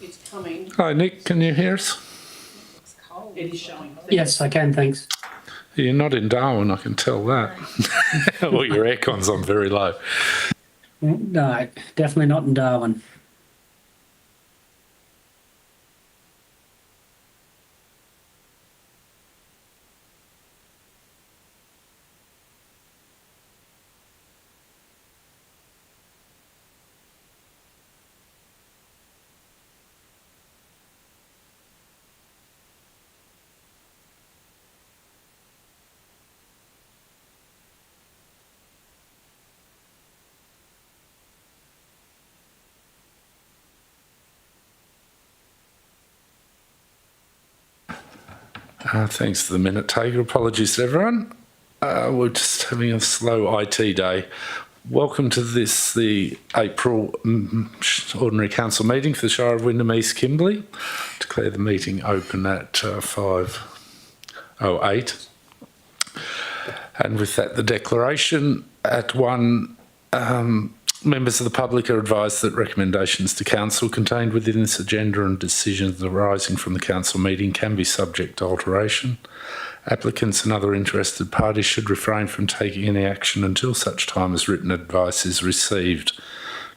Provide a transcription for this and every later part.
It's coming. Hi, Nick, can you hear us? It's cold. It is showing. Yes, I can, thanks. You're not in Darwin, I can tell that. Or your aircon's on very low. No, definitely not in Darwin. Thanks to the minute taker. Apologies to everyone. We're just having a slow IT day. Welcome to this, the April Ordinary Council meeting for the Shire of Wyndham East Kimberley. Declare the meeting open at 5:08. And with that, the declaration at 1, members of the public are advised that recommendations to council contained within this agenda and decisions arising from the council meeting can be subject to alteration. Applicants and other interested parties should refrain from taking any action until such time as written advice is received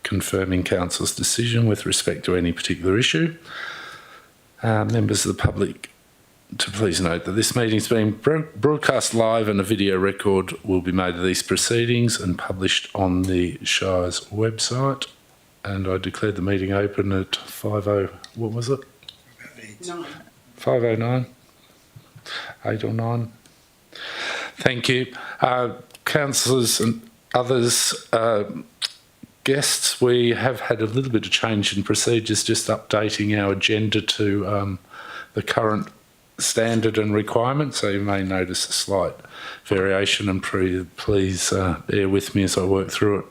confirming council's decision with respect to any particular issue. Members of the public to please note that this meeting is being broadcast live and a video record will be made of these proceedings and published on the Shire's website. And I declared the meeting open at what was it? 5:09. 8 or 9. Thank you. Councillors and others, guests, we have had a little bit of change in procedures, just updating our agenda to the current standard and requirement, so you may notice a slight variation, and please bear with me as I work through it.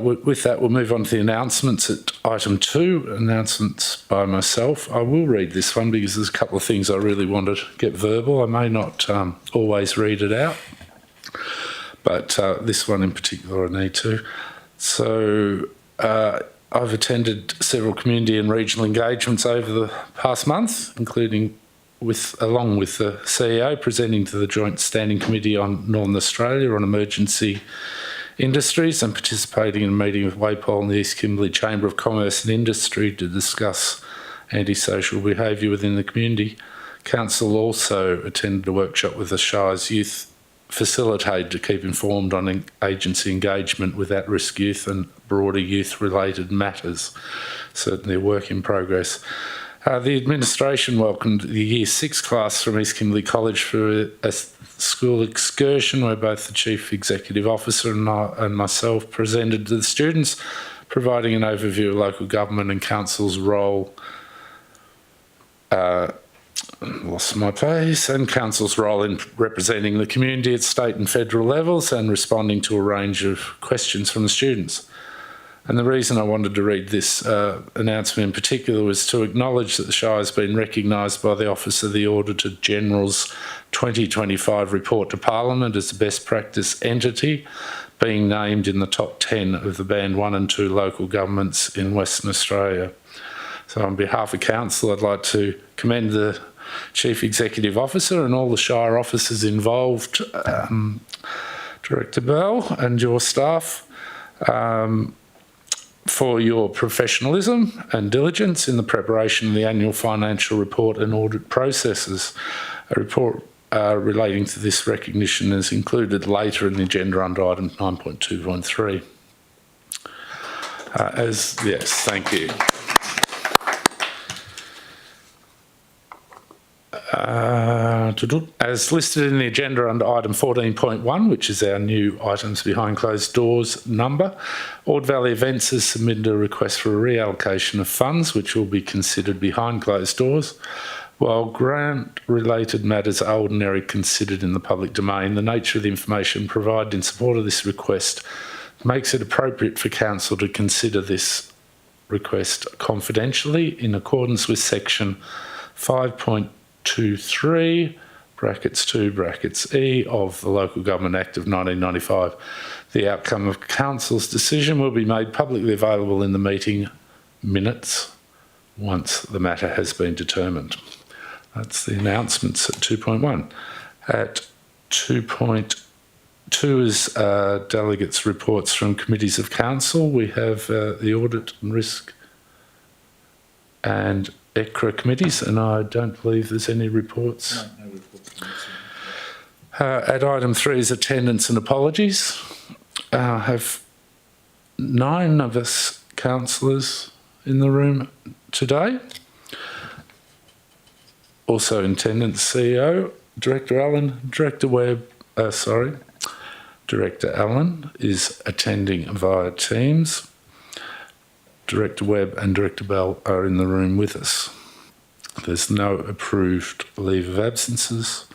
With that, we'll move on to the announcements at item 2, announcements by myself. I will read this one because there's a couple of things I really want to get verbal. I may not always read it out, but this one in particular I need to. So I've attended several community and regional engagements over the past month, including along with the CEO, presenting to the Joint Standing Committee on Northern Australia on emergency industries and participating in a meeting with WAPOL and the East Kimberley Chamber of Commerce and Industry to discuss antisocial behaviour within the community. Council also attended a workshop with the Shire's youth facilitated to keep informed on agency engagement with at-risk youth and broader youth-related matters. Certainly a work in progress. The administration welcomed the Year 6 class from East Kimberley College for a school excursion where both the Chief Executive Officer and myself presented to the students, providing an overview of local government and council's role lost my place, and council's role in representing the community at state and federal levels and responding to a range of questions from the students. And the reason I wanted to read this announcement in particular was to acknowledge that the Shire has been recognised by the Office of the Auditor General's 2025 report to Parliament as the best practice entity, being named in the top 10 of the Band 1 and 2 local governments in Western Australia. So on behalf of Council, I'd like to commend the Chief Executive Officer and all the Shire officers involved, Director Bell and your staff, for your professionalism and diligence in the preparation of the annual financial report and audit processes. A report relating to this recognition is included later in the agenda under item 9.2.3. Yes, thank you. As listed in the agenda under item 14.1, which is our new items behind closed doors number, Ord Valley Events has submitted a request for a reallocation of funds, which will be considered behind closed doors. While grant-related matters are ordinarily considered in the public domain, the nature of the information provided in support of this request makes it appropriate for Council to consider this request confidentially in accordance with section 5.23 brackets 2 brackets E of the Local Government Act of 1995. The outcome of Council's decision will be made publicly available in the meeting minutes once the matter has been determined. That's the announcements at 2.1. At 2.2 is delegates' reports from committees of council. We have the Audit and Risk and ECRA committees, and I don't believe there's any reports. No reports. At item 3 is attendance and apologies. I have 9 of us councillors in the room today. Also in attendance, CEO, Director Allen, Director Allen is attending via Teams. Director Webb and Director Bell are in the room with us. There's no approved leave of absences,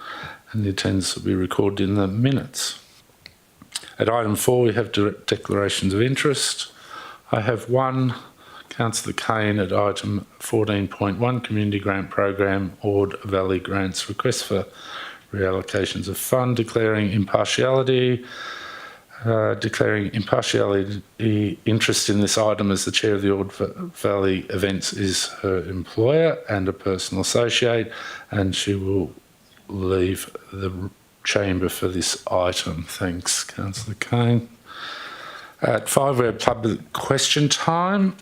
and the attendance will be recorded in the minutes. At item 4, we have declarations of interest. I have one, Councillor Kane, at item 14.1, Community Grant Program, Ord Valley Grants Request for Reallocations of Fund, declaring impartiality interest in this item as the chair of the Ord Valley Events is her employer and a personal associate, and she will leave the chamber for this item. Thanks, Councillor Kane. At 5, we have public question time.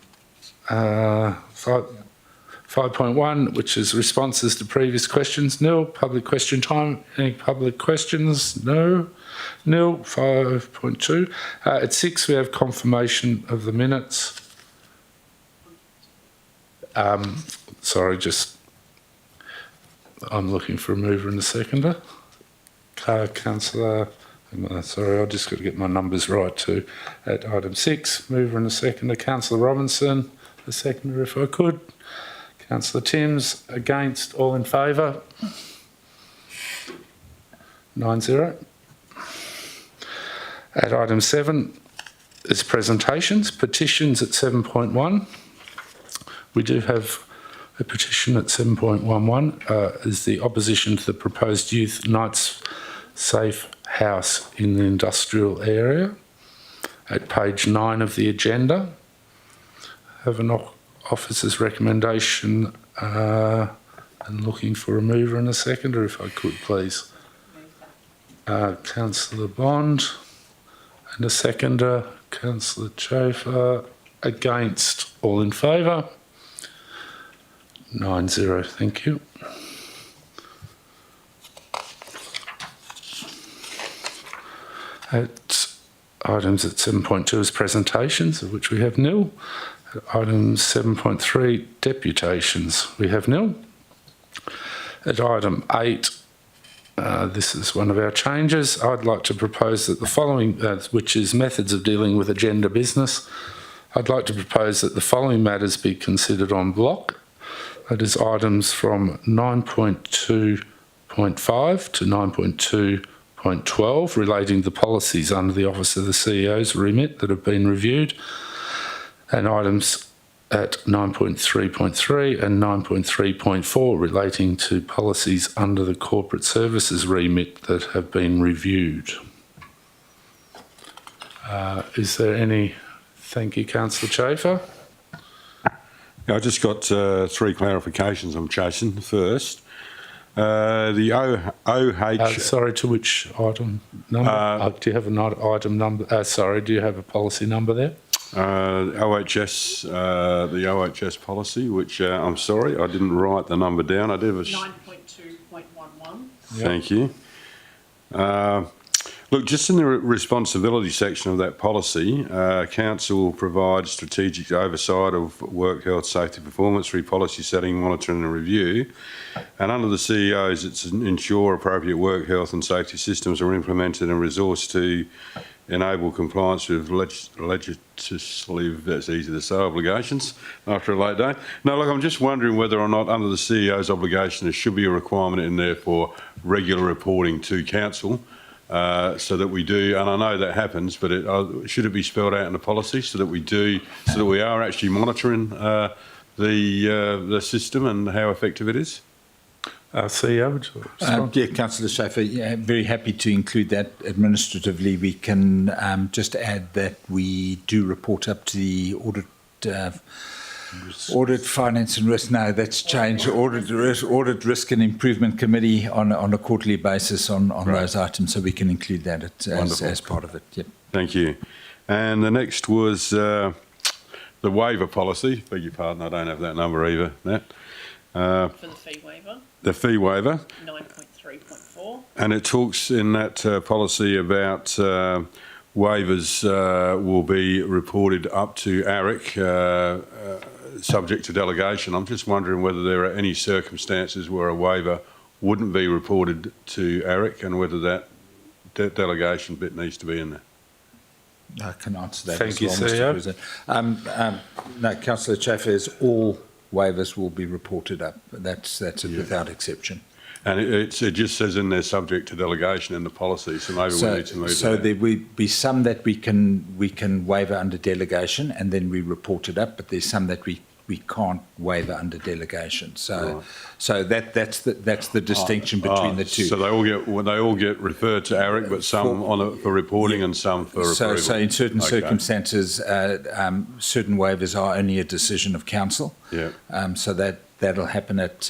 5.1, which is responses to previous questions. Nil. Public question time. Any public questions? No. Nil. 5.2. At 6, we have confirmation of the minutes. I'm looking for a mover and a seconder. Councillor, sorry, I've just got to get my numbers right too. At item 6, mover and a seconder, Councillor Robinson, the seconder if I could. Councillor Timms, against, all in favour? 9-0. At item 7 is presentations, petitions at 7.1. We do have a petition at 7.11 is the opposition to the proposed Youth Nights Safe House in the industrial area. At page 9 of the agenda, have an officer's recommendation and looking for a mover and a seconder, if I could, please. Councillor Bond and a seconder, Councillor Chafer. Against, all in favour? 9-0, thank you. At items at 7.2 is presentations, of which we have nil. At item 7.3, deputations, we have nil. At item 8, this is one of our changes. I'd like to propose that the following, which is methods of dealing with agenda business, I'd like to propose that the following matters be considered en bloc. That is items from 9.2.5 to 9.2.12 relating to relating the under the Office of the CEO's remit that have been reviewed, and items at 9.3.3 and 9.3.4 relating to policies under the corporate services remit that have been reviewed. Is there any? Thank you, Councillor Chafer. I just got 3 clarifications I'm chasing. First, the OH... sorry, to which item number? Do you have an item number? Sorry, do you have a policy number there? OHS, the OHS policy, which I'm sorry, I didn't write the number down. I did. 9.2.11. Thank you. Look, just in the responsibility section of that policy, Council will provide strategic oversight of work health, safety, performance, policy setting, monitoring and review. And under the CEOs, it's ensure appropriate work health and safety systems are implemented and resourced to enable compliance with legislative, that's easy to say, obligations after a late day. No, look, I'm just wondering whether or not under the CEO's obligation there should be a requirement in there for regular reporting to Council. So that we do, and I know that happens, but should it be spelled out in the policy so that we are actually monitoring the system and how effective it is? CEO, would you respond? Yeah, Councillor Chafer, very happy to include that administratively. We can just add that we do report up to the audit Audit, Finance and Risk, no, that's changed. Audit, Risk and Improvement Committee on a quarterly basis on those items, so we can include that as part of it. Yep. Thank you. And the next was the waiver policy. Beg your pardon, I don't have that number either, Nat. For the fee waiver, The fee waiver. 9.3.4. And it talks in that policy about waivers will be reported up to ARIC, subject to delegation. I'm just wondering whether there are any circumstances where a waiver wouldn't be reported to ARIC and whether that delegation bit needs to be in there. I can answer that Thank as you, well, Mr. CEO. President. No, Councillor Chaffers, all waivers will be reported up. That's without exception. And it just says in there subject to delegation in the policy, so maybe we need to move So that. there will be some that we can waiver under delegation, and then we report it up. But there's some that we can't waiver under delegation. So Right. so that's the distinction between the two. So they all get referred to ARIC, but some for reporting and some for approval. So in certain Okay. circumstances, certain waivers are only a decision of council. Yeah. So that'll happen at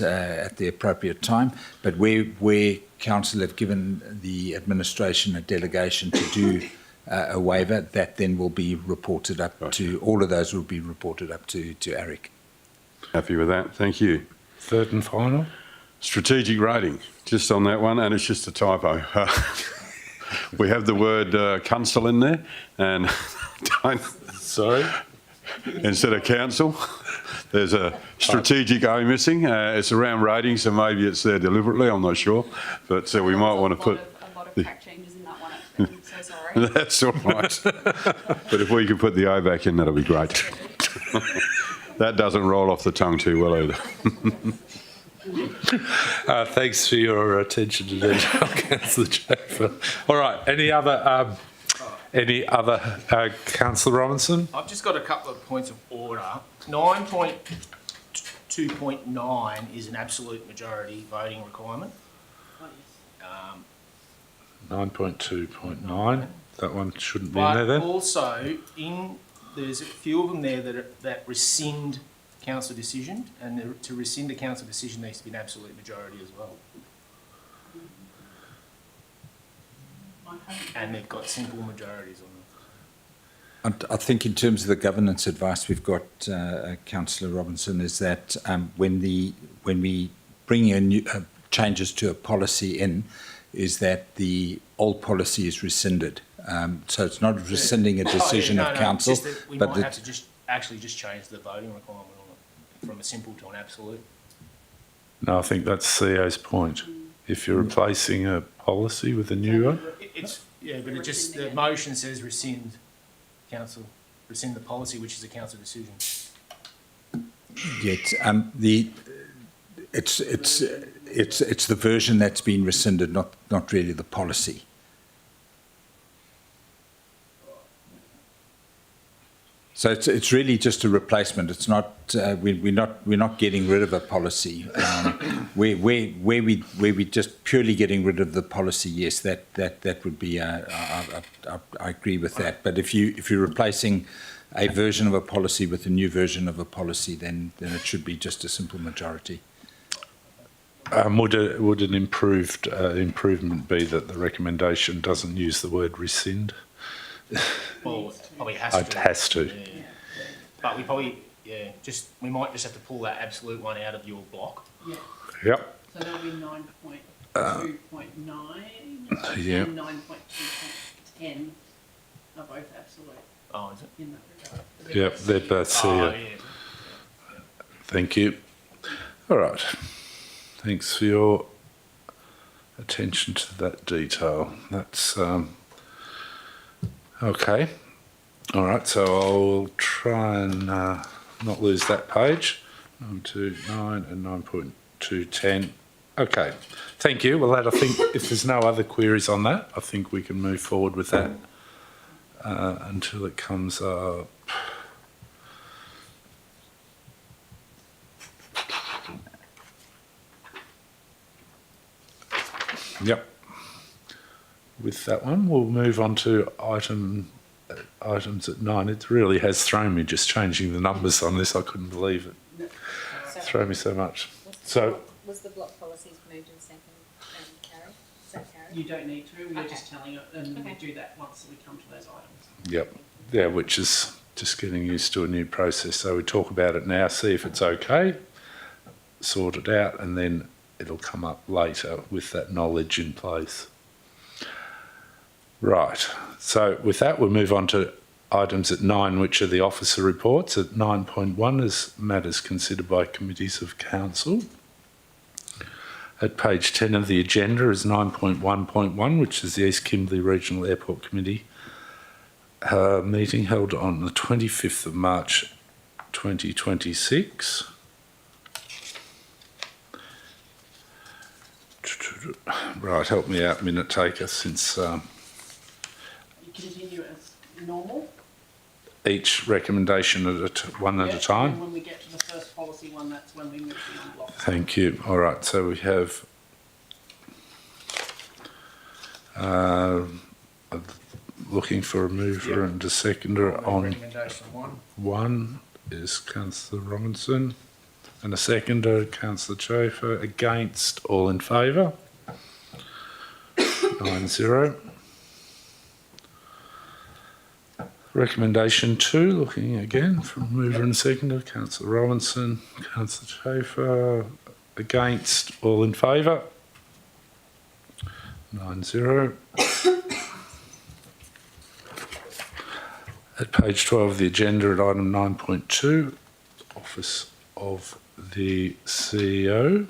the appropriate time. But where council have given the administration a delegation to do a waiver, that then will be reported up to, all of those will be reported up to ARIC. Happy with that, thank you. Third and final. Strategic rating, just on that one, and it's just a typo. We have the word council in there, and Sorry. instead of council, there's a strategic O missing. It's around rating, so maybe it's there deliberately, I'm not sure. But we might want to put... A lot of track changes in that one, I'm so sorry. That's all right. But if we could put the O back in, that'll be great. That doesn't roll off the tongue too well either. Thanks for your attention to detail, Councillor Chafffer. All right. Any other, Councillor Robinson? I've just got a couple of points of order. 9.2.9 is an absolute majority voting requirement. 9.2.9. That one shouldn't be in But there then. also, there's a few of them there that rescind council decision, and to rescind a council decision needs to be an absolute majority as well. And they've got simple majorities on them. I think in terms of the governance advice we've got, Councillor Robinson, is that when we bring in changes to a policy in, is that the old policy is rescinded. So it's not rescinding a decision of council, It's just that we but might have to just change the voting requirement on it from a simple to an absolute. No, I think that's CEO's point. If you're replacing a policy with a new one, But it just, the motion says rescind the policy, which is a council decision. yet it's the version that's been rescinded, not really the policy. So it's really just a replacement. It's not we're not getting rid of a policy. Where we just purely getting rid of the policy, yes, that would be. I agree with that. But if you're replacing a version of a policy with a new version of a policy, then it should be just a simple majority. would an improvement be that the recommendation doesn't use the word rescind? Well, it probably has It to. has to. Yeah. But we probably, we might just have to pull that absolute one out of your block. Yeah, Yep. so that'll be 9.2.9 Yeah. and 9.2.10 are both absolute Oh, is it? in that regard. Yep. They're both CEO. Oh, yeah. Thank you. All right. Thanks for your attention to that detail. That's okay. All right. So I'll try and not lose that page. 9.2.9 and 9.2.10. Okay. Thank you. Well, that, I think if there's no other queries on that, I think we can move forward with that until it comes up. Yep. With that one, we'll move on to items at 9. It really has thrown me just changing the numbers on this. I couldn't believe it. It's thrown me so much. So, Was the block policies moved and second and carried? Is that carried? You don't need to, we're Okay. just telling it, and we Okay. do that once we come to those items. yep. Yeah, which is just getting used to a new process. So we talk about it now, see if it's okay, sort it out, and then it'll come up later with that knowledge in place. Right. So with that, we'll move on to items at 9, which are the officer reports. At 9.1 is matters considered by committees of council. At page 10 of the agenda is 9.1.1, which is the East Kimberley Regional Airport Committee meeting held on the 25th of March 2026. Right, help me out, minute taker, since You continue as normal. each recommendation one at Yeah, a time. And when we get to the first policy one, that's when we move to non-block. Thank you. All right, so we have looking for a mover and a seconder on Recommendation 1. 1 is Councillor Robinson, and a seconder, Councillor Chafer. Against, all in favour? 9-0. Recommendation 2, looking again for a mover and seconder, Councillor Robinson, Councillor Chafer. Against, all in favour? 9-0. At page 12 of the agenda, at item 9.2, Office of the CEO.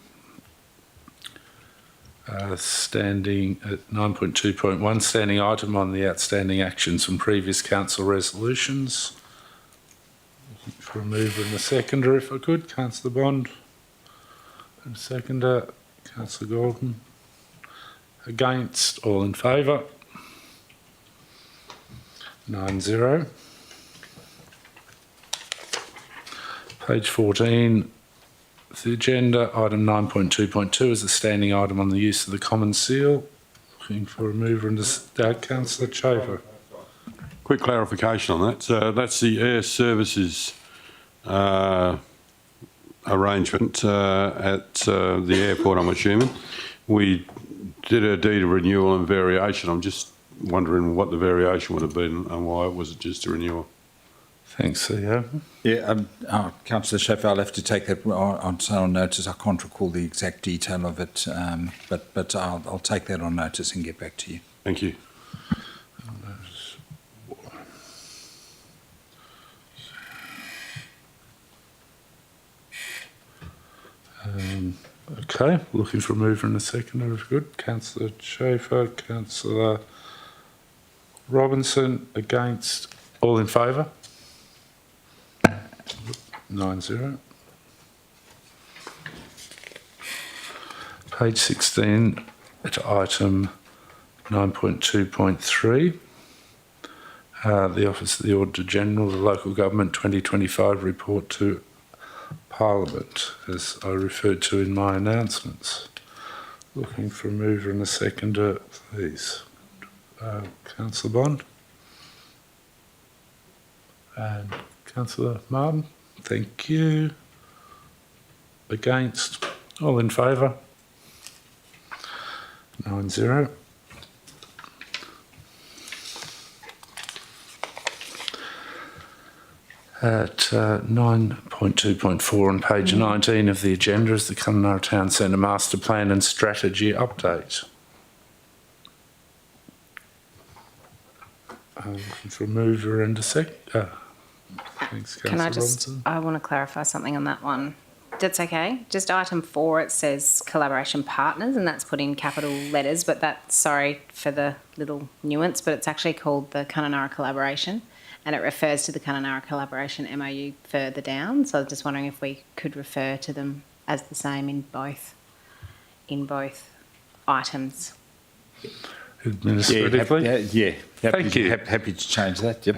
Standing at 9.2.1, standing item on the outstanding actions from previous council resolutions. Looking for a mover and a seconder, if I could. Councillor Bond. And a seconder, Councillor Gordon. Against, all in favour? 9-0. Page 14, the agenda, item 9.2.2 is a standing item on the use of the common seal. Looking for a mover and a Councillor Chafer. Quick clarification on that. So that's the air services arrangement at the airport, I'm assuming. We did a deed of renewal and variation. I'm just wondering what the variation would have been and why was it just a renewal? Thanks, CEO. Yeah, Councillor Schaefer, I'll have to take that on notice. I can't recall the exact detail of it, but I'll take that on notice and get back to you. Thank you. Okay, looking for a mover and a seconder, if good. Councillor Chafer, Councillor Robinson. Against, all in favour? 9-0. Page 16, at item 9.2.3, the Office of the Auditor General, the Local Government 2025 report to Parliament, as I referred to in my announcements. Looking for a mover and a seconder, please. Councillor Bond. And Councillor Martin. Thank you. Against? All in favour? 9-0. At 9.2.4 on page 19 of the agenda is the Kununurra Town Centre Master Plan and Strategy Update. Looking for a mover and a sec. Thanks, Can I Councillor just, Robinson. I want to clarify something on that one. That's okay. Just item 4, it says collaboration partners, and that's put in capital letters, but that's, sorry for the little nuance, but it's actually called the Kununurra Collaboration, and it refers to the Kununurra Collaboration MOU further down. So I was just wondering if we could refer to them as the same in both items. Administratively. Thank you. Happy to change that. Yep.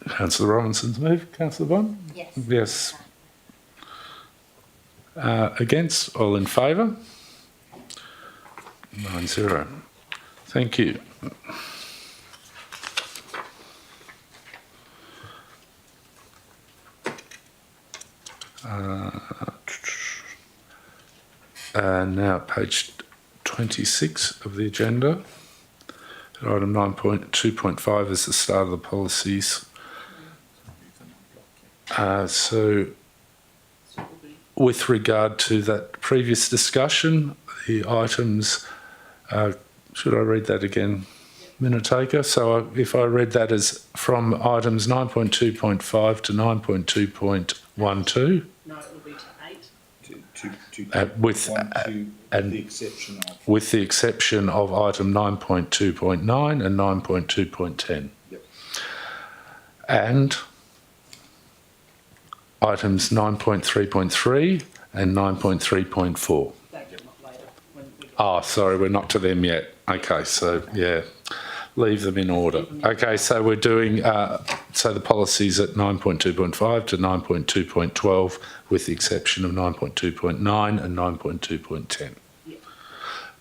Councillor Robinson's move. Councillor Bond? Yes. Yes. Against? All in favour? 9-0. Thank you. And now page 26 of the agenda. Item 9.2.5 is the start of the policies. So with regard to that previous discussion, the items, should I read that again, minute taker? So if I read that as from items 9.2.5 to 9.2.12, No, it'll be to 8. with and the exception of. with the exception of item 9.2.9 and 9.2.10. Yep. And items 9.3.3 and 9.3.4. That come up later when we get Oh, sorry, we're not to them yet. Okay, so yeah, leave them in order. Okay, so we're doing, so the policies at 9.2.5 to 9.2.12 with the exception of 9.2.9 and 9.2.10. Yeah.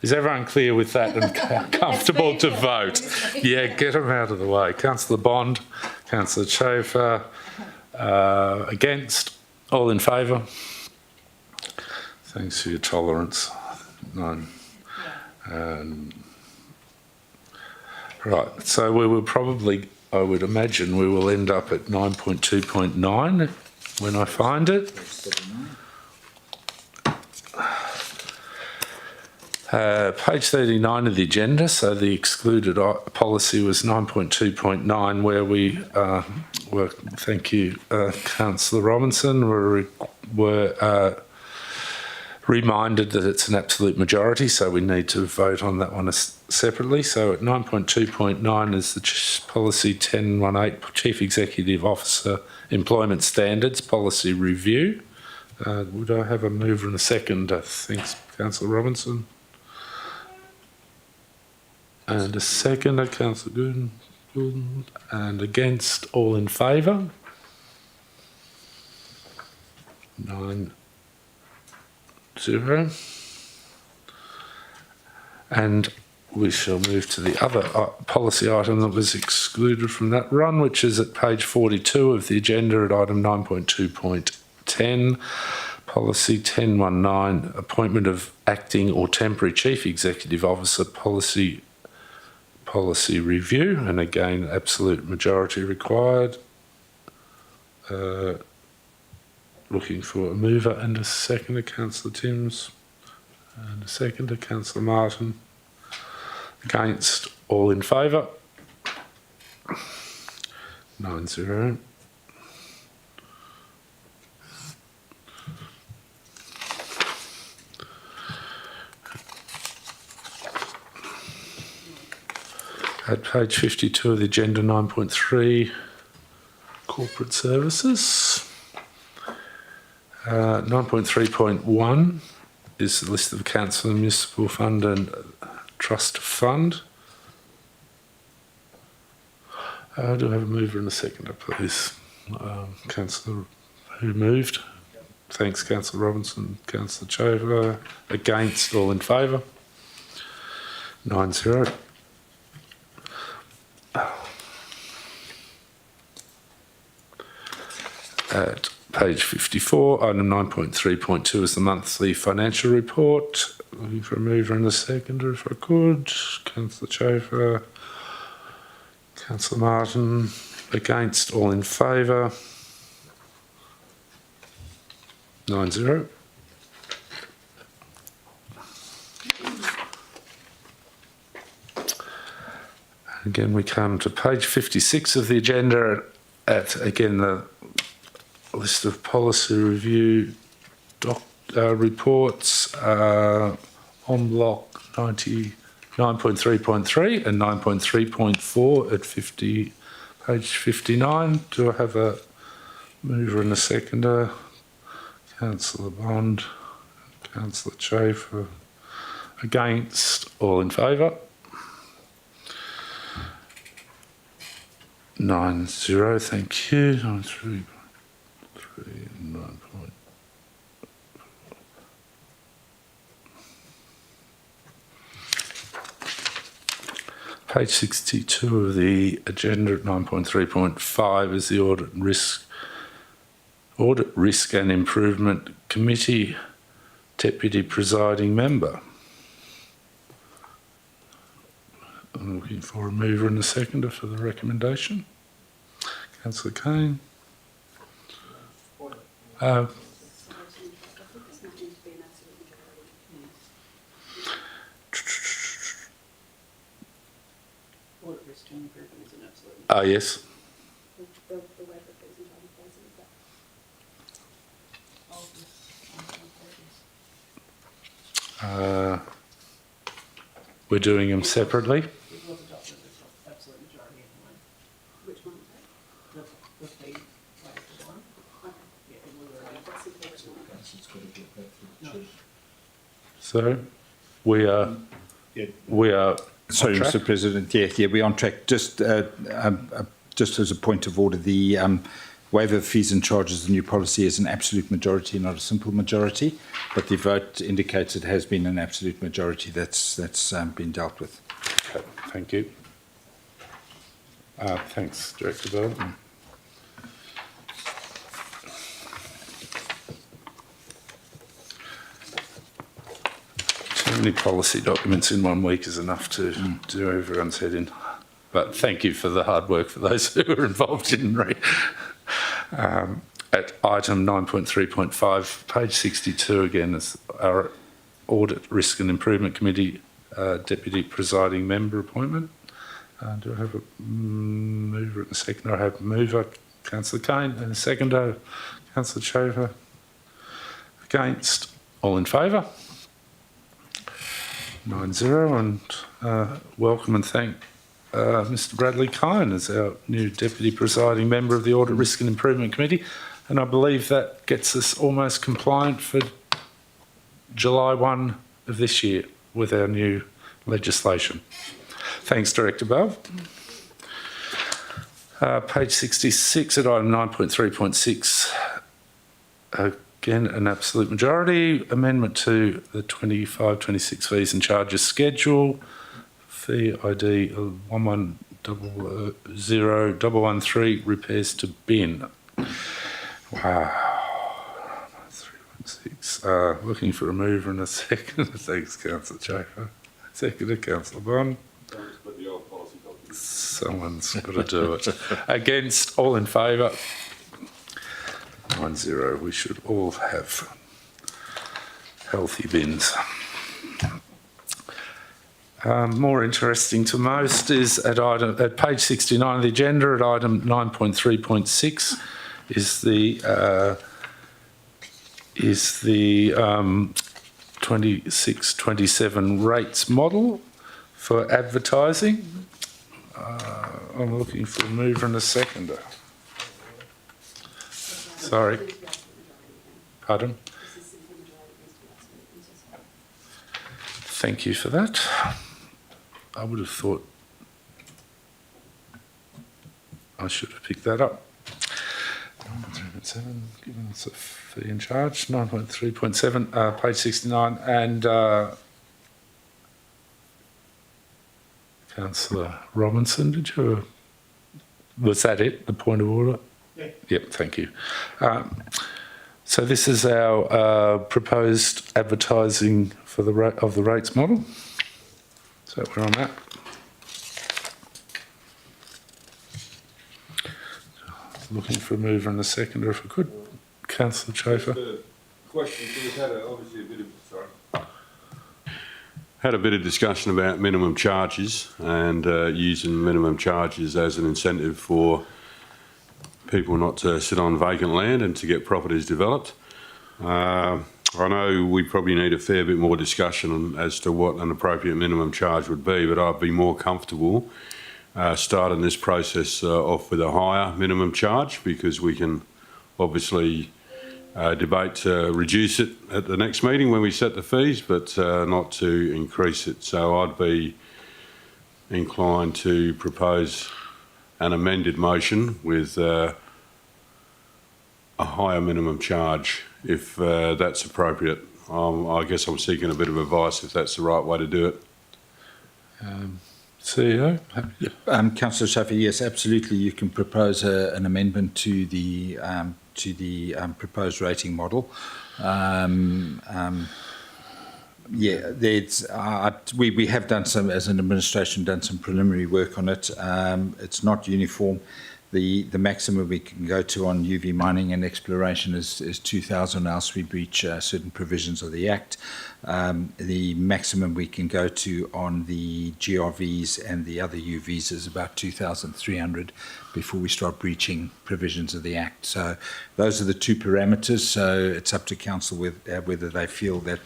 Is everyone clear with that and comfortable to vote? Yeah, get them out of the way. Councillor Bond, Councillor Chafer, against, all in favour? Thanks for your tolerance. None. Right, so we will probably, I would imagine, we will end up at 9.2.9 when I find it. Page 39 of the agenda, so the excluded policy was 9.2.9 where we were, thank you, Councillor Robinson, were reminded that it's an absolute majority, so we need to vote on that one separately. So at 9.2.9 is the policy 1018, Chief Executive Officer Employment Standards Policy Review. Would I have a mover and a second? Thanks, Councillor Robinson. And a seconder, Councillor Gooden. And against, all in favour? 9-0. And we shall move to the other policy item that was excluded from that run, which is at page 42 of the agenda at item 9.2.10, policy 1019, appointment of acting or temporary chief executive officer policy review, and again absolute majority required. Looking for a mover and a seconder, Councillor Timms, and a seconder, Councillor Martin. Against, all in favour? 9-0. At page 52 of the agenda, 9.3, corporate services. 9.3.1 is the list of council and municipal fund and trust fund. Do I have a mover and a seconder, please? Councillor, who moved? Thanks, Councillor Robinson. Councillor Chaver. Against, all in favour? 9-0. At page 54, item 9.3.2 is the monthly financial report. Looking for a mover and a seconder if I could. Councillor Chafer, Councillor Martin, against, all in favour. 9-0. Again, we come to page 56 of the agenda at again, the list of policy review reports on block 9.3.3 and 9.3.4 at page 59. Do I have a mover and a seconder? Councillor Bond, Councillor Chafer. Against, all in favour? 9-0, thank you. 9.3.3 and 9. Page 62 of the agenda at 9.3.5 is the audit and risk Audit Risk and Improvement Committee Deputy Presiding Member. I'm looking for a mover and a seconder for the recommendation. Councillor Kane. Audit risk and improvement is an absolute. Yes. We're doing them separately. It was adopted as an absolute majority anyway. Which one? The fee waiver one. Yeah, it will already. No. So we are Sorry, on track? Mr. President. Yeah, we're on track. Just as a point of order, the waiver of fees and charges, the new policy is an absolute majority, not a simple majority. But the vote indicates it has been an absolute majority that's been dealt with. Okay, thank you. Thanks, Director Bell. Too many policy documents in 1 week is enough to do everyone's head in. But thank you for the hard work for those who are involved in at item 9.3.5, page 62 again, is our Audit Risk and Improvement Committee Deputy Presiding Member appointment. Do I have a mover and a seconder? I have a mover, Councillor Kane, and a seconder, Councillor Chafer. Against? All in favour? 9-0, and welcome and thank Mr. Bradley Kine as our new Deputy Presiding Member of the Audit Risk and Improvement Committee. And I believe that gets us almost compliant for July 1 of this year with our new legislation. Thanks, Director Bell. Page 66 at item 9.3.6. Again, an absolute majority. Amendment to the 25-26 fees and charges schedule. Fee ID 1100-113 repairs to bin. Wow. 316. Looking for a mover and a second. Thanks, Councillor Chafer. Seconded, Councillor Bond. Someone's got to do it. Against? All in favour? 9-0. We should all have healthy bins. More interesting to most is at page 69 of the agenda, at item 9.3.6, is the 26-27 rates model for advertising. I'm looking for a mover and a seconder. Sorry. Pardon? Thank you for that. I would have thought I should have picked that up. 9.3.7, given us a fee and charge. 9.3.7, page 69, and Councillor Robinson, was that it, the point of order? Yeah. Yep, thank you. So this is our proposed advertising for the rates model. So we're on that. Looking for a mover and a seconder, if I could. Councillor Chafer. Question, we've had had a bit of discussion about minimum charges and using minimum charges as an incentive for people not to sit on vacant land and to get properties developed. I know we probably need a fair bit more discussion as to what an appropriate minimum charge would be, but I'd be more comfortable starting this process off with a higher minimum charge, because we can obviously debate to reduce it at the next meeting when we set the fees, but not to increase it. So I'd be inclined to propose an amended motion with a higher minimum charge, if that's appropriate. I guess I'm seeking a bit of advice if that's the right way to do it. CEO? Councillor Shafi, yes, absolutely. You can propose an amendment to the to the proposed rating model. Yeah, we have done some, as an administration, done some preliminary work on it. It's not uniform. The maximum we can go to on UV mining and exploration is 2,000, else we breach certain provisions of the Act. The maximum we can go to on the GRVs and the other UVs is about 2,300 before we start breaching provisions of the Act. So those are the two parameters. So it's up to council whether they feel that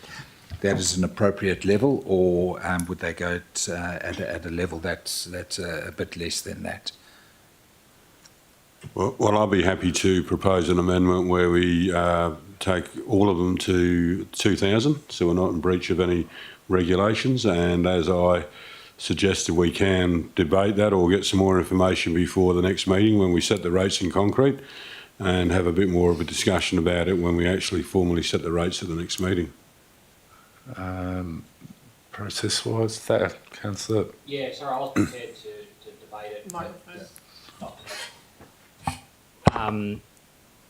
that is an appropriate level, or would they go at a level that's a bit less than that. Well, I'll be happy to propose an amendment where we take all of them to 2,000, so we're not in breach of any regulations. And as I suggested, we can debate that or get some more information before the next meeting when we set the rates in concrete, and have a bit more of a discussion about it when we actually formally set the rates at the next meeting. Process-wise, that, Councillor. Yeah, sorry, I was prepared to debate it.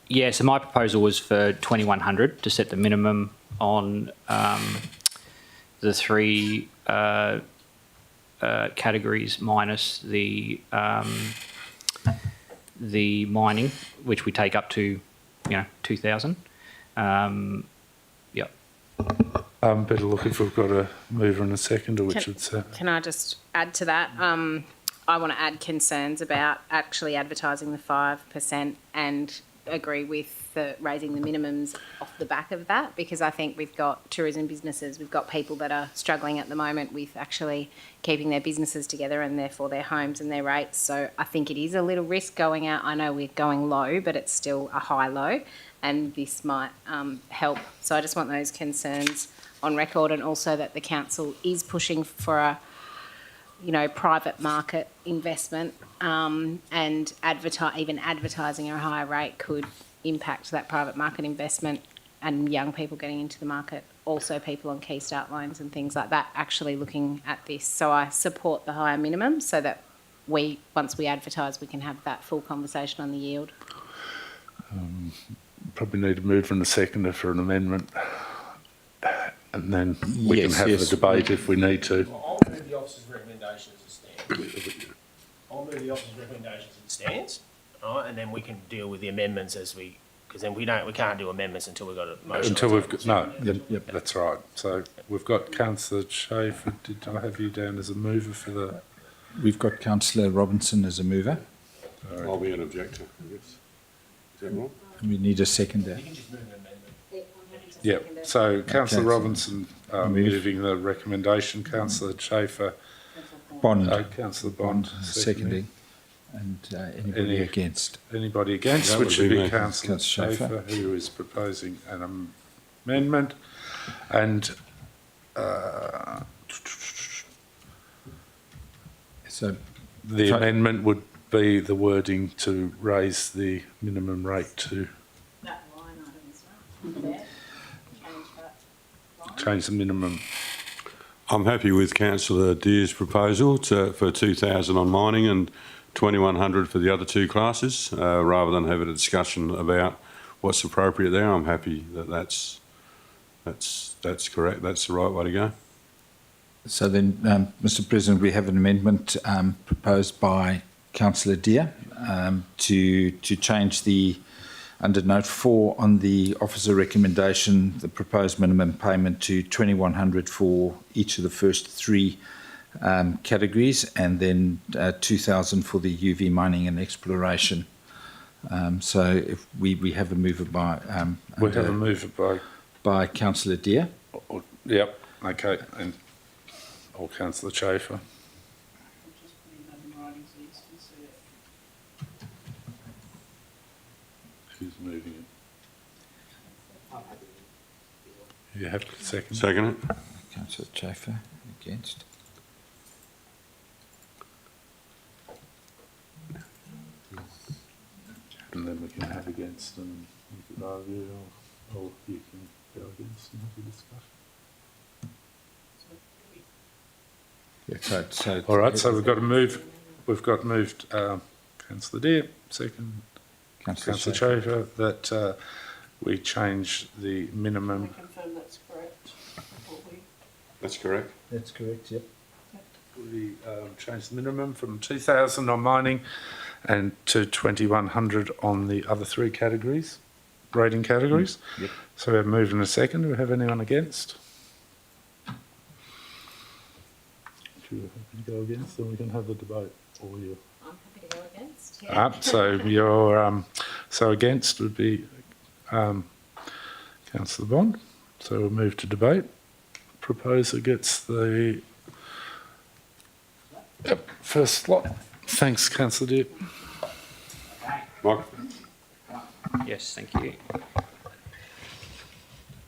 Yeah, so my proposal was for 2,100 to set the minimum on the three categories minus the mining, which we take up to, 2,000. Yep. Better look if we've got a mover and a seconder, which would say. Can I just add to that? I want to add concerns about actually advertising the 5% and agree with raising the minimums off the back of that, because I think we've got tourism businesses, we've got people that are struggling at the moment with actually keeping their businesses together and therefore their homes and their rates. So I think it is a little risk going out. I know we're going low, but it's still a high low, and this might help. So I just want those concerns on record, and also that the council is pushing for a private market investment, and even advertising at a higher rate could impact that private market investment and young people getting into the market. Also people on key start loans and things like that actually looking at this. So I support the higher minimum so that once we advertise, we can have that full conversation on the yield. Probably need a mover and a seconder for an amendment, and then we Yes, can have yes. the debate if we need to. I'll move the officer's recommendation as it stands. I'll move the officer's recommendation as it stands, all right, and then we can deal with the amendments because then we can't do amendments until we've got a motion. Until we've got, no, yep, that's right. So we've got Councillor Schaefer. Did I have you down as a mover for the? We've got Councillor Robinson as a mover. I'll be an objector, I guess. Is that right? We need a seconder. You can just move an amendment. Yeah. So Councillor Okay. Robinson moving the recommendation. Councillor Schaefer, Bond. Councillor Bond Seconding. And anybody Any- against? Anybody against? That Which would would be be me. Councillor Councillor Schaefer, who is proposing an amendment, and So the So- amendment would be the wording to raise the minimum rate to That line item as well. Change that line. change the minimum. I'm happy with Councillor Deer's proposal for 2,000 on mining and 2,100 for the other two classes, rather than have a discussion about what's appropriate there. I'm happy that that's correct. That's the right way to go. So then, Mr. President, we have an amendment proposed by Councillor Deer to change the, under note 4 on the officer recommendation, the proposed minimum payment to 2,100 for each of the first three categories, and then 2,000 for the UV mining and exploration. So if we have a mover by We have a mover by Councillor Deer. Yep. Okay. And or Councillor Schaefer. Just putting that in writing so you can see it. Who's moving it? You have to second. Second it? Councillor Schaefer against. And then we can have against and you could argue, or you can go against and have a discussion. Yeah, All right, so we've got moved, Councillor Deer, second, Councillor Councillor Schaefer. Schaefer, that we change the Can minimum. we confirm that's correct? What we- That's correct. That's correct, yep. We change the minimum from 2,000 on mining and to 2,100 on the other three categories, rating categories. Yep. So we have moved in a second. Do we have anyone against? If you're happy to go against, then we can have the debate. Or you. I'm happy to go against, yeah. So you're so against would be Councillor Bond. So we'll move to debate. Proposer gets the first slot. Thanks, Councillor Deep. Mike? Yes, thank you.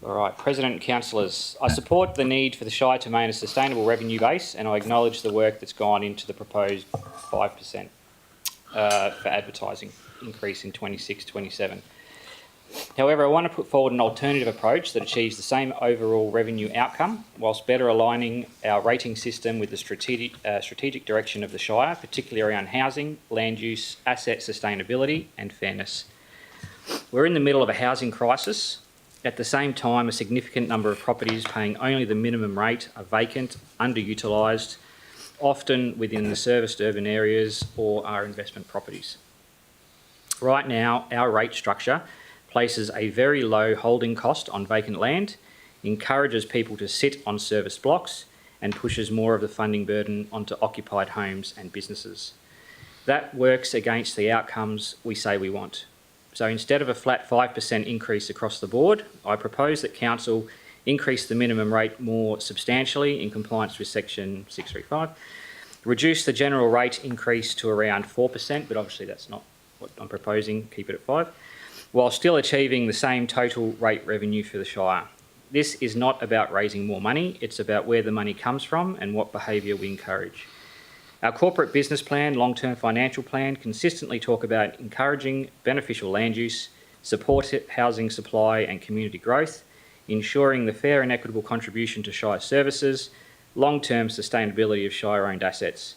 All right, President and councillors, I support the need for the Shire to maintain a sustainable revenue base, and I acknowledge the work that's gone into the proposed 5% for advertising increase in 26-27. However, I want to put forward an alternative approach that achieves the same overall revenue outcome, whilst better aligning our rating system with the strategic direction of the Shire, particularly around housing, land use, asset sustainability and fairness. We're in the middle of a housing crisis. At the same time, a significant number of properties paying only the minimum rate are vacant, underutilised, often within the serviced urban areas or are investment properties. Right now, our rate structure places a very low holding cost on vacant land, encourages people to sit on serviced blocks, and pushes more of the funding burden onto occupied homes and businesses. That works against the outcomes we say we want. So instead of a flat 5% increase across the board, I propose that Council increase the minimum rate more substantially in compliance with Section 635, reduce the general rate increase to around 4%, but obviously that's not what I'm proposing, keep it at 5%, while still achieving the same total rate revenue for the Shire. This is not about raising more money, it's about where the money comes from and what behaviour we encourage. Our corporate business plan, long-term financial plan consistently talk about encouraging beneficial land use, supported housing supply and community growth, ensuring the fair and equitable contribution to Shire services, long-term sustainability of Shire-owned assets.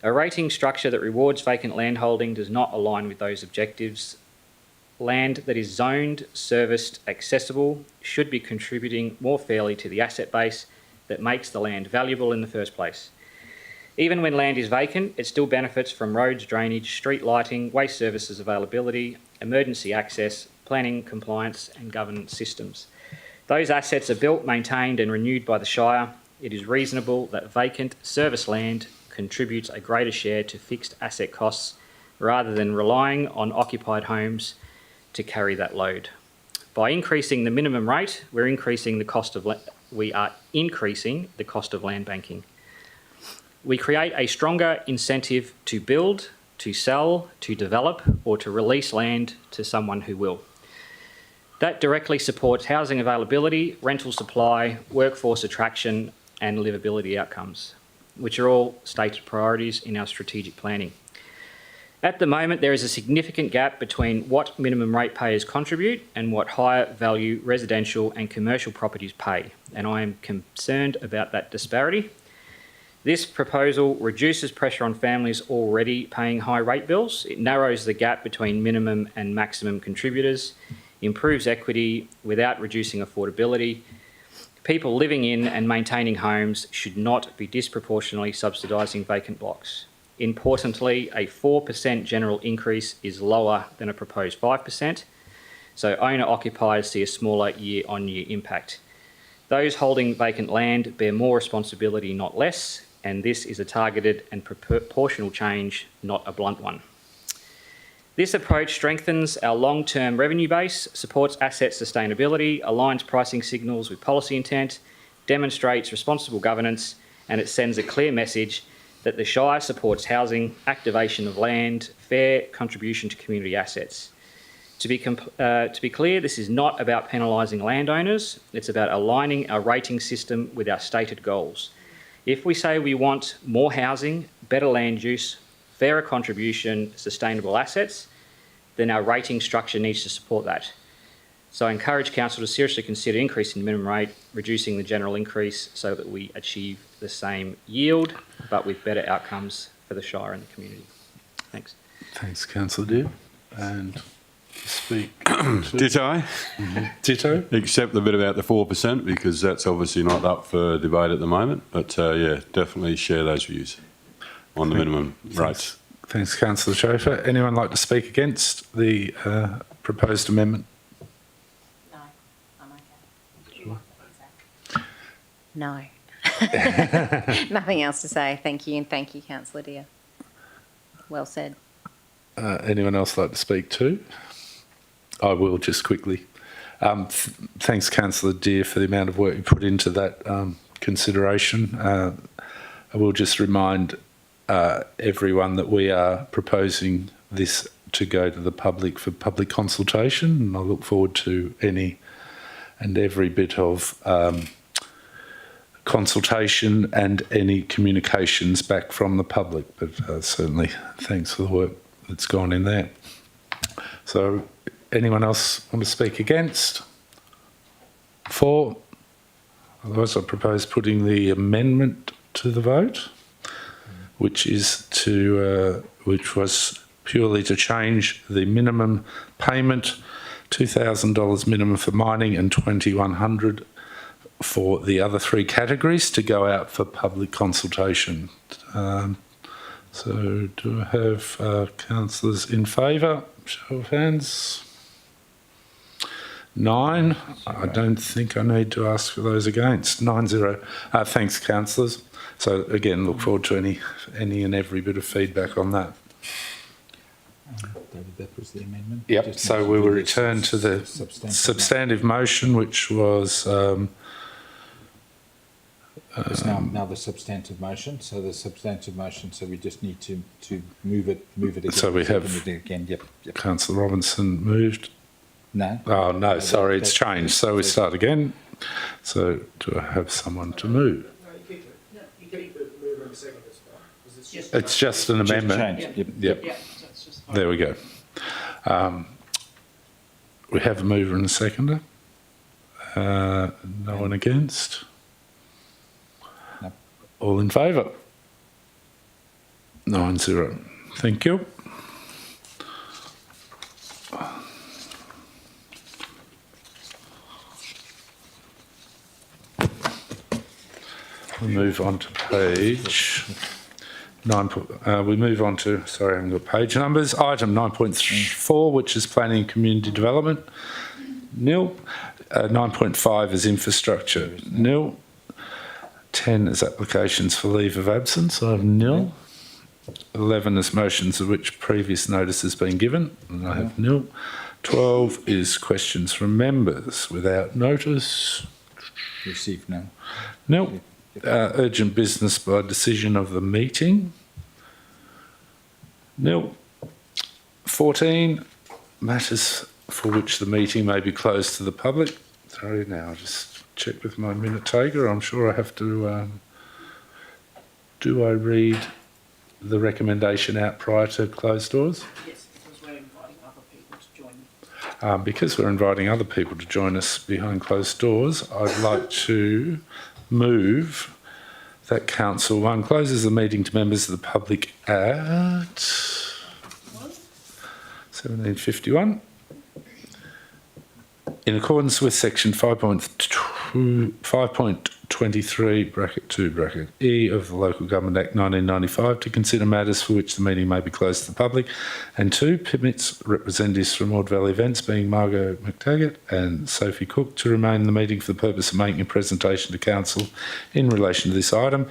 A rating structure that rewards vacant land holding does not align with those objectives. Land that is zoned, serviced, accessible should be contributing more fairly to the asset base that makes the land valuable in the first place. Even when land is vacant, it still benefits from roads, drainage, street lighting, waste services availability, emergency access, planning, compliance and governance systems. Those assets are built, maintained and renewed by the Shire. It is reasonable that vacant service land contributes a greater share to fixed asset costs rather than relying on occupied homes to carry that load. By increasing the minimum rate, we are increasing the cost of land banking. We create a stronger incentive to build, to sell, to develop, or to release land to someone who will. That directly supports housing availability, rental supply, workforce attraction, and livability outcomes, which are all stated priorities in our strategic planning. At the moment, there is a significant gap between what minimum rate payers contribute and what higher value residential and commercial properties pay, and I am concerned about that disparity. This proposal reduces pressure on families already paying high rate bills. It narrows the gap between minimum and maximum contributors, improves equity without reducing affordability. People living in and maintaining homes should not be disproportionately subsidising vacant blocks. Importantly, a 4% general increase is lower than a proposed 5%, so owner-occupiers see a smaller year-on-year impact. Those holding vacant land bear more responsibility, not less, and this is a targeted and proportional change, not a blunt one. This approach strengthens our long-term revenue base, supports asset sustainability, aligns pricing signals with policy intent, demonstrates responsible governance, and it sends a clear message that the Shire supports housing, activation of land, fair contribution to community assets. To be clear, this is not about penalising landowners, it's about aligning our rating system with our stated goals. If we say we want more housing, better land use, fairer contribution, sustainable assets, then our rating structure needs to support that. So I encourage Council to seriously consider increasing the minimum rate, reducing the general increase so that we achieve the same yield, but with better outcomes for the Shire and the community. Thanks. Thanks, Councillor Deer. and speak. Ditto, Ditto. except the bit about the 4%, because that's obviously not up for debate at the moment. But yeah, definitely share those views on the minimum rates. Thanks, Councillor Schaefer. Anyone like to speak against the proposed amendment? No, I'm okay. No. Nothing else to say. Thank you, and thank you, Councillor Dear. Well said. Anyone else like to speak too? I will just quickly. Thanks, Councillor Dear, for the amount of work you put into that consideration. I will just remind everyone that we are proposing this to go to the public for public consultation, and I look forward to any and every bit of consultation and any communications back from the public. But certainly, thanks for the work that's gone in there. So, anyone else want to speak against? For? Otherwise, I propose putting the amendment to the vote, which is to, which was purely to change the minimum payment, $2,000 minimum for mining and $2,100 for the other three categories to go out for public consultation. So do I have councillors in favour? Show of hands. 9. I don't think I need to ask for those against. 9-0. Thanks, councillors. So again, look forward to any and every bit of feedback on that. David, that was the amendment. Yep. Just So need to we do will the return to the substantive motion, which was It's now the substantive motion. So the substantive motion. So we just need to move it again. So we have- second it again. Yep. Councillor Robinson moved. No. Oh no, sorry, it's changed. So we start again. So do I have someone to move? No, you keep it. You keep it, move and second as well. 'Cause it's just- It's just an Just amendment. change. Yep. Yep. Yeah, so it's just. There we go. We have a mover and a seconder. No one against? No. All in favour? 9-0. Thank you. We move on to page 9. We move on to, sorry, I haven't got page numbers. Item 9.4, which is planning and community development. Nil. 9.5 is infrastructure. Nil. 10 is applications for leave of absence. I have nil. 11 is motions of which previous notice has been given, and I have nil. 12 is questions from members without notice. Received now. Nil. Urgent business by decision of the meeting. Nil. 14, matters for which the meeting may be closed to the public. Sorry, now I'll just check with my minute taker. I'm sure I have to. Do I read the recommendation out prior to closed doors? Yes, because we're inviting other people to join. Because we're inviting other people to join us behind closed doors, I'd like to move that Council 1 closes the meeting to members of the public at 17:51 in accordance with section 5.23 bracket 2 bracket E of the Local Government Act 1995 to consider matters for which the meeting may be closed to the public, and 2 permits representatives from Ord Valley Events, being Margot McTaggart and Sophie Cook, to remain in the meeting for the purpose of making a presentation to Council in relation to this item.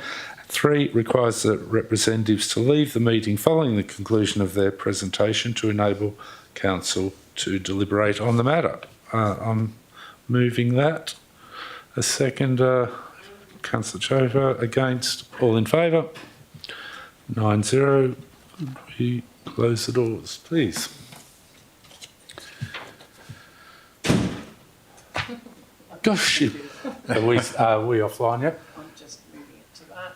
3 requires the representatives to leave the meeting following the conclusion of their presentation to enable Council to deliberate on the matter. I'm moving that. A second, Councillor Schaefer, against, all in favour? 9-0. We close the doors, please. Gosh, are we offline yet? I'm just moving it to that.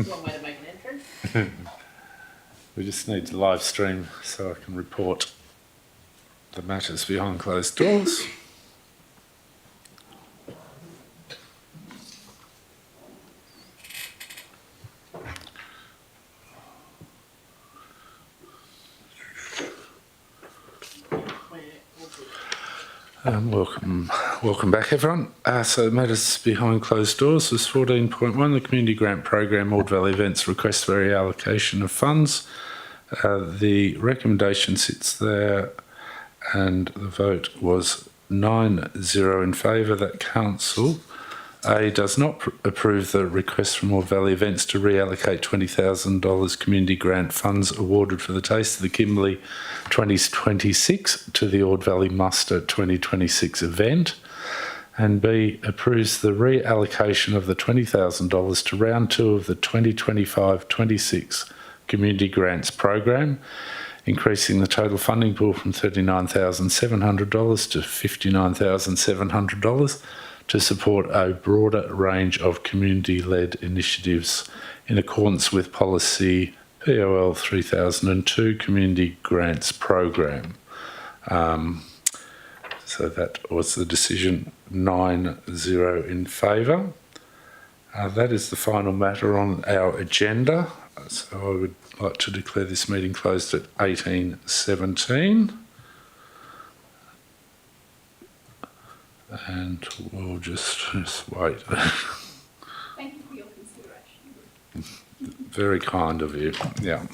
One way to make an entrance. We just need to live stream so I can report the matters behind closed doors. Welcome back, everyone. So matters behind closed doors was 14.1, the Community Grant Program, Ord Valley Events request for reallocation of funds. The recommendation sits there and the vote was 9-0 in favour that Council A does not approve the request from Ord Valley Events to reallocate $20,000 community grant funds awarded for the Taste of the Kimberley 2026 to the Ord Valley Muster 2026 event, and B approves the reallocation of the $20,000 to round 2 of the 2025-26 Community Grants Program, increasing the total funding pool from $39,700 to $59,700 to support a broader range of community-led initiatives in accordance with policy POL 3002 Community Grants Program. So that was the decision, 9-0 in favour. That is the final matter on our agenda. So I would like to declare this meeting closed at 18:17. And we'll just wait. Thank you for your consideration. Very kind of you. Yeah.